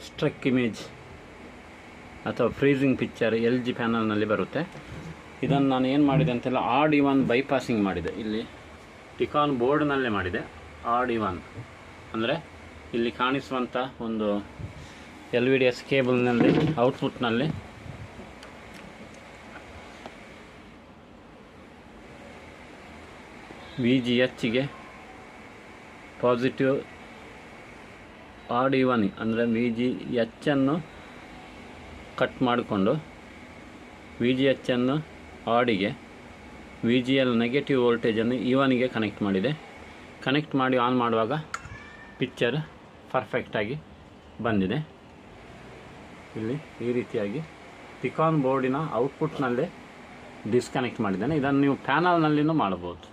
Struck image ಅಥವಾ freezing picture LG ಪ್ಯಾನಲ್ನಲ್ಲಿ ಬರುತ್ತೆ. ಇದನ್ನು ನಾನು ಏನು ಮಾಡಿದೆ ಅಂತೆಲ್ಲ RD1 ಬೈಪಾಸಿಂಗ್ ಮಾಡಿದೆ. ಇಲ್ಲಿ ಟಿಕಾನ್ ಬೋರ್ಡ್ನಲ್ಲೇ ಮಾಡಿದೆ. RD1 ಅಂದರೆ ಇಲ್ಲಿ ಕಾಣಿಸುವಂಥ ಒಂದು LVDS ಕೇಬಲ್ನಲ್ಲಿ ಔಟ್ಪುಟ್ನಲ್ಲಿ VGHಗೆ ಪಾಸಿಟಿವ್ RD1 ಅಂದರೆ VGH ಅನ್ನು ಕಟ್ ಮಾಡಿಕೊಂಡು VGH ಅನ್ನು RDಗೆ VGL ನೆಗೆಟಿವ್ ವೋಲ್ಟೇಜನ್ನು E1ಗೆ ಕನೆಕ್ಟ್ ಮಾಡಿದೆ. ಕನೆಕ್ಟ್ ಮಾಡಿ ಆನ್ ಮಾಡುವಾಗ ಪಿಕ್ಚರ್ ಪರ್ಫೆಕ್ಟಾಗಿ ಬಂದಿದೆ. ಇಲ್ಲಿ ಈ ರೀತಿಯಾಗಿ ಟಿಕಾನ್ ಬೋರ್ಡಿನ ಔಟ್ಪುಟ್ನಲ್ಲೇ ಡಿಸ್ಕನೆಕ್ಟ್ ಮಾಡಿದ್ದೇನೆ. ಇದನ್ನು ನೀವು ಪ್ಯಾನಲ್ನಲ್ಲಿನೂ ಮಾಡಬಹುದು.